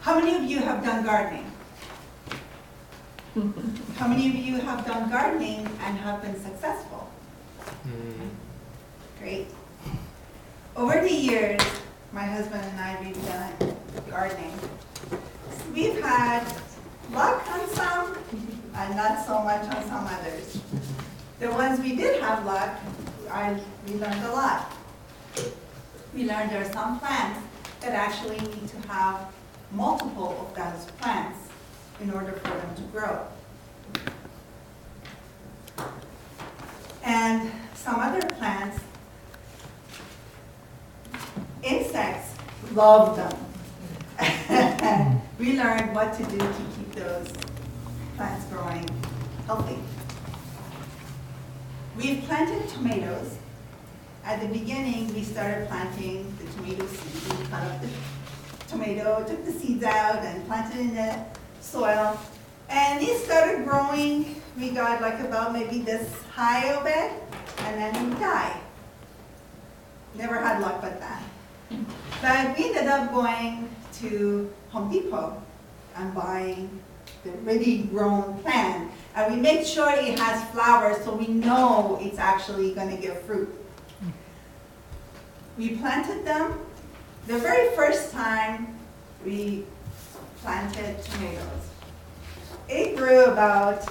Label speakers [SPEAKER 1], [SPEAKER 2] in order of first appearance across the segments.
[SPEAKER 1] How many of you have done gardening? How many of you have done gardening and have been successful? Great. Over the years, my husband and I, we've done gardening. We've had luck on some and not so much on some others. The ones we did have luck, we learned a lot. We learned there are some plants that actually need to have multiple of those plants in order for them to grow. And some other plants, insects love them. We learned what to do to keep those plants growing healthy. We've planted tomatoes. At the beginning, we started planting the tomato seeds. We cut up the tomato, took the seeds out, and planted in the soil. And it started growing. We got like about maybe this high of it, and then we died. Never had luck with that. But we ended up going to Home Depot and buying the ready grown plant. And we make sure it has flowers so we know it's actually going to give fruit. We planted them. The very first time we planted tomatoes, it grew about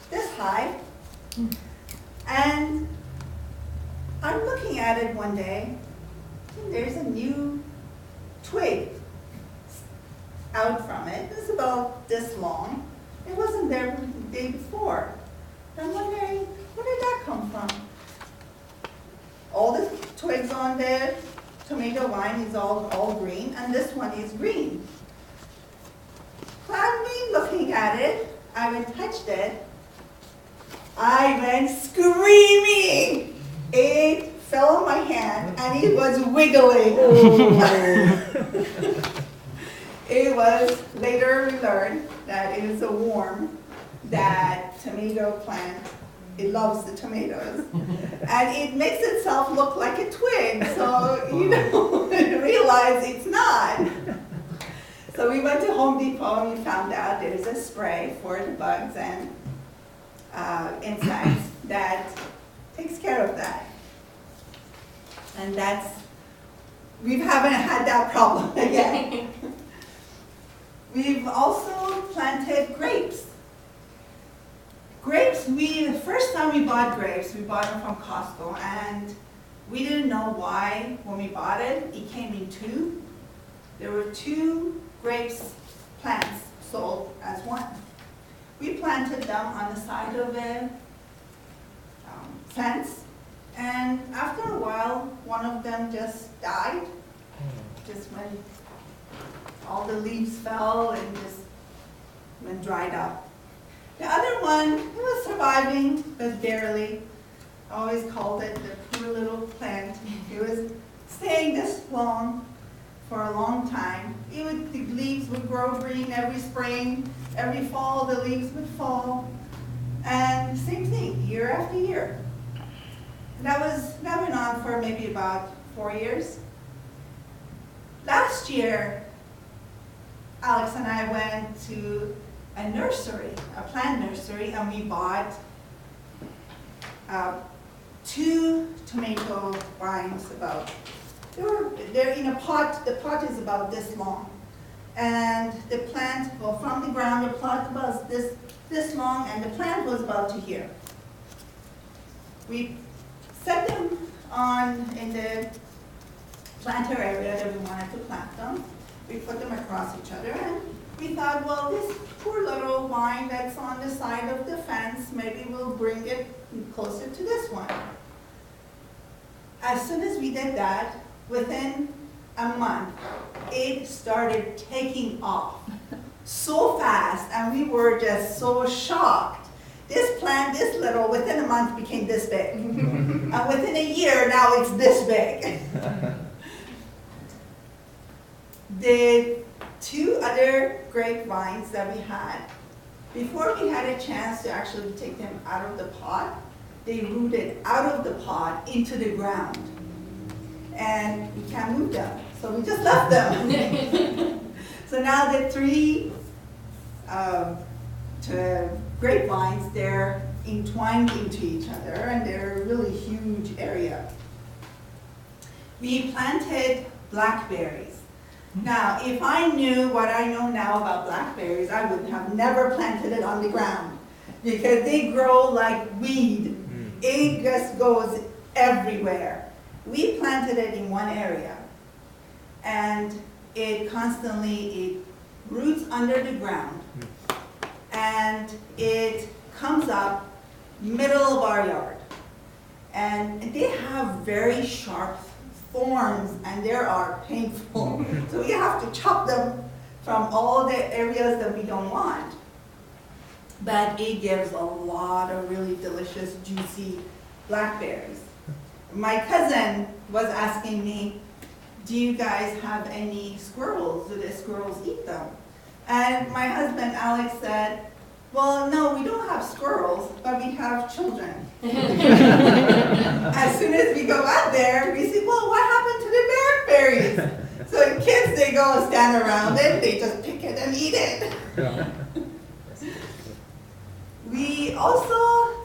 [SPEAKER 1] this high. And I'm looking at it one day, and there's a new twig out from it. It's about this long. It wasn't there the day before. I'm wondering, where did that come from? All the twigs on the tomato vine is all green, and this one is green. Cloudly looking at it, I went and touched it. I went screaming. It fell on my hand, and it was wiggling. It was, later we learned that it is a worm, that tomato plant, it loves the tomatoes. And it makes itself look like a twig, so you know, realize it's not. So we went to Home Depot and we found out there's a spray for the bugs and insects that takes care of that. And we haven't had that problem again. We've also planted grapes. Grapes, the first time we bought grapes, we bought them from Costco, and we didn't know why when we bought it. It came in two. There were two grapes plants sold as one. We planted them on the side of a fence, and after a while, one of them just died, just when all the leaves fell and just went dried up. The other one, it was surviving, but barely. I always called it the poor little plant. It was staying this long for a long time. The leaves would grow green every spring, every fall the leaves would fall. And same thing, year after year. That went on for maybe about 4 years. Last year, Alex and I went to a nursery, a plant nursery, and we bought 2 tomato vines they're in a pot. The pot is about this long. And the plant, well, from the ground, the pot was this long, and the plant was about to here. We set them in the planter area that we wanted to plant them. We put them across each other, and we thought, well, this poor little vine that's on the side of the fence, maybe we'll bring it closer to this one. As soon as we did that, within a month, it started taking off so fast, and we were just so shocked. This plant, this little, within a month became this big. And within a year, now it's this big. The 2 other grapevines that we had, before we had a chance to actually take them out of the pot, they rooted out of the pot into the ground. And we can't move them, so we just left them. So So now the three grapevines, they're entwined into each other, and they're a really huge area. We planted blackberries. Now, if I knew what I know now about blackberries, I would have never planted it on the ground because they grow like weed. It just goes everywhere. We planted it in one area, and it roots under the ground, and it comes up middle of our yard. And they have very sharp thorns, and they are painful. So we have to chop them from all the areas that we don't want. But it gives a lot of really delicious, juicy blackberries. My cousin was asking me, do you guys have any squirrels? Do the squirrels eat them? And my husband, Alex, said, well, no, we don't have squirrels, but we have children. As soon as we go out there, we say, well, what happened to the blackberries? So the kids, they go stand around it, they just pick it and eat it. We also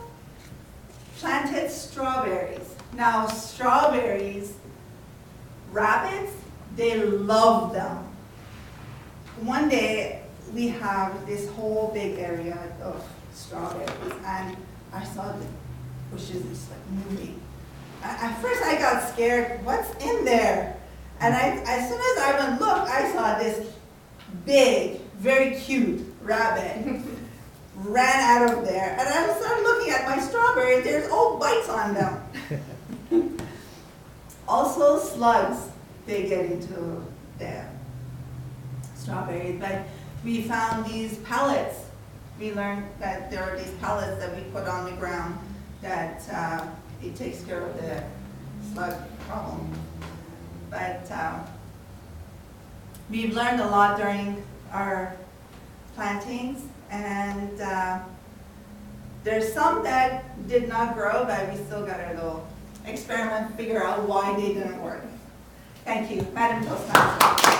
[SPEAKER 1] planted strawberries. Now, strawberries, rabbits, they love them. One day, we have this whole big area of strawberries, and I saw the bushes just like moving. At first I got scared, what's in there? And as soon as I went look, I saw this big, very cute rabbit ran out of there. And I started looking at my strawberries, there's old bites on them. Also slugs, they get into the strawberries, but we found these pellets. We learned that there are these pellets that we put on the ground that it takes care of the slug problem. But we've learned a lot during our plantings, and there's some that did not grow, but we still got a little experiment to figure out why they didn't work. Thank you, Madam Toastmaster.